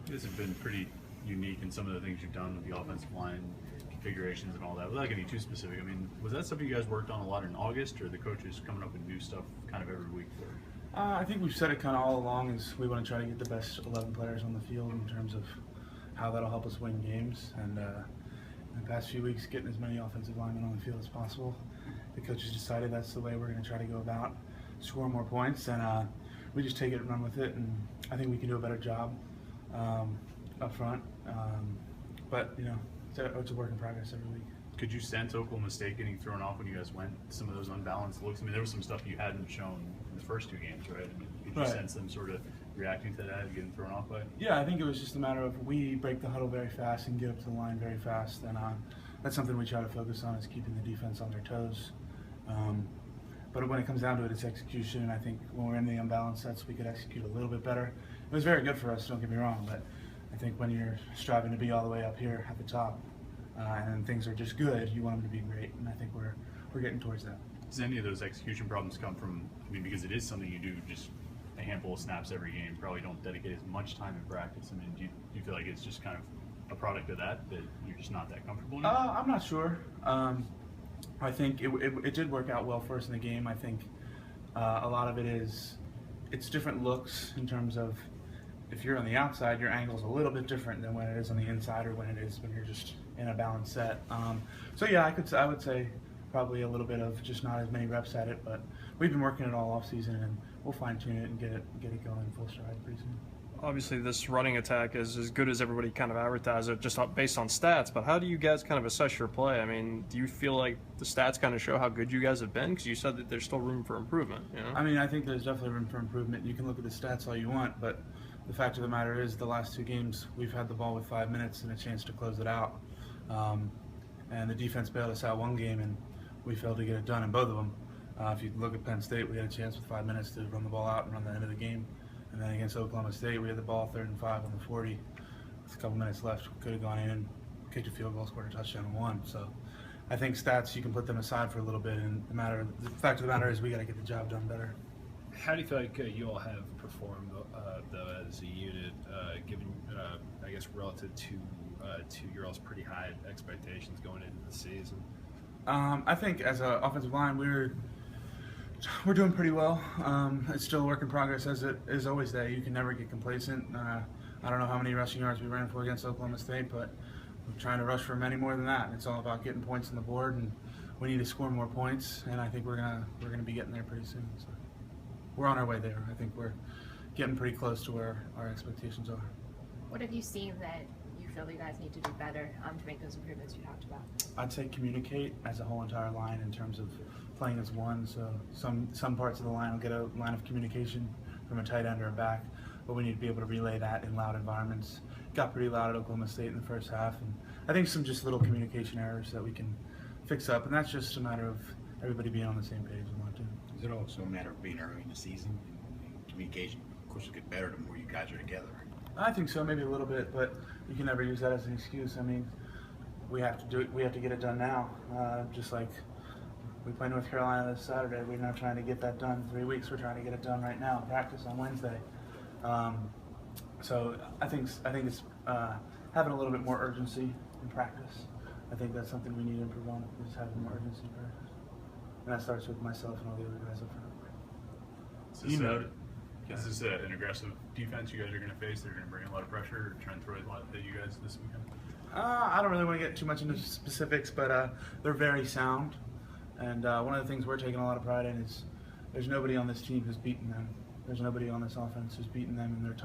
You guys have been pretty unique in some of the things you've done with the offensive line configurations and all that. Without getting too specific, I mean, was that something you guys worked on a lot in August, or the coaches coming up with new stuff kind of every week for it? I think we've said it kind of all along is we want to try to get the best 11 players on the field in terms of how that'll help us win games. And in the past few weeks, getting as many offensive linemen on the field as possible. The coaches decided that's the way we're going to try to go about score more points, and we just take it and run with it. And I think we can do a better job up front. But you know, it's a work in progress every week. Could you sense Oklahoma State getting thrown off when you guys went some of those unbalanced looks? I mean, there was some stuff you hadn't shown in the first two games, right? I mean, could you sense them sort of reacting to that and getting thrown off by it? Yeah, I think it was just a matter of we break the huddle very fast and get up to the line very fast, and that's something we try to focus on, is keeping the defense on their toes. But when it comes down to it, it's execution, and I think when we're in the unbalanced sets, we could execute a little bit better. It was very good for us, don't get me wrong, but I think when you're striving to be all the way up here at the top, and then things are just good, you want them to be great, and I think we're getting towards that. Does any of those execution problems come from, I mean, because it is something you do just a handful of snaps every game, probably don't dedicate as much time in practice. I mean, do you feel like it's just kind of a product of that you're just not that comfortable in? I'm not sure. I think it did work out well for us in the game. I think a lot of it is it's different looks in terms of if you're on the outside, your angle's a little bit different than when it is on the inside or when it is when you're just in a balanced set. So yeah, I would say probably a little bit of just not as many reps at it, but we've been working it all off season, and we'll fine tune it and get it going full stride pretty soon. Obviously, this running attack is as good as everybody kind of advertised it, just based on stats. But how do you guys kind of assess your play? I mean, do you feel like the stats kind of show how good you guys have been? Because you said that there's still room for improvement. You know? I mean, I think there's definitely room for improvement. You can look at the stats all you want, but the fact of the matter is the last two games we've had the ball with 5 minutes and a chance to close it out. And the defense bailed us out one game, and we failed to get it done in both of them. If you look at Penn State, we had a chance with 5 minutes to run the ball out and run the end of the game. And then against Oklahoma State, we had the ball 3rd and 5 on the 40. With a couple minutes left, we could have gone in, kicked a field goal, scored a touchdown, and won. So I think stats, you can put them aside for a little bit. And the fact of the matter is we got to get the job done better. How do you feel like you all have performed, though, as a unit, given, I guess, relative to your all's pretty high expectations going into the season? I think as an offensive line, we're doing pretty well. It's still a work in progress, as it is always that. You can never get complacent. I don't know how many rushing yards we ran for against Oklahoma State, but we're trying to rush for many more than that. It's all about getting points on the board, and we need to score more points, and I think we're gonna be getting there pretty soon. So we're on our way there. I think we're getting pretty close to where our expectations are. What have you seen that you feel you guys need to do better to make those improvements you talked about? I'd say communicate as a whole entire line in terms of playing as one. So some parts of the line will get a line of communication from a tight end or a back, but we need to be able to relay that in loud environments. It got pretty loud at Oklahoma State in the first half, and I think some just little communication errors that we can fix up, and that's just a matter of everybody being on the same page and wanting to. Is it also a matter of being early in the season and communication? Of course, it'll get better the more you guys are together. I think so, maybe a little bit, but you can never use that as an excuse. I mean, we have to do it. We have to get it done now. Just like we play North Carolina this Saturday, we're not trying to get that done in 3 weeks. We're trying to get it done right now. Practice on Wednesday. So I think it's having a little bit more urgency in practice. I think that's something we need to improve on, is having more urgency in practice. And that starts with myself and all the other guys up front. Is this an aggressive defense you guys are going to face? They're going to bring a lot of pressure, or try and throw a lot at you guys this weekend? I don't really want to get too much into specifics, but they're very sound. And one of the things we're taking a lot of pride in is there's nobody on this team who's beaten them. There's nobody on this offense who's beaten them in their time.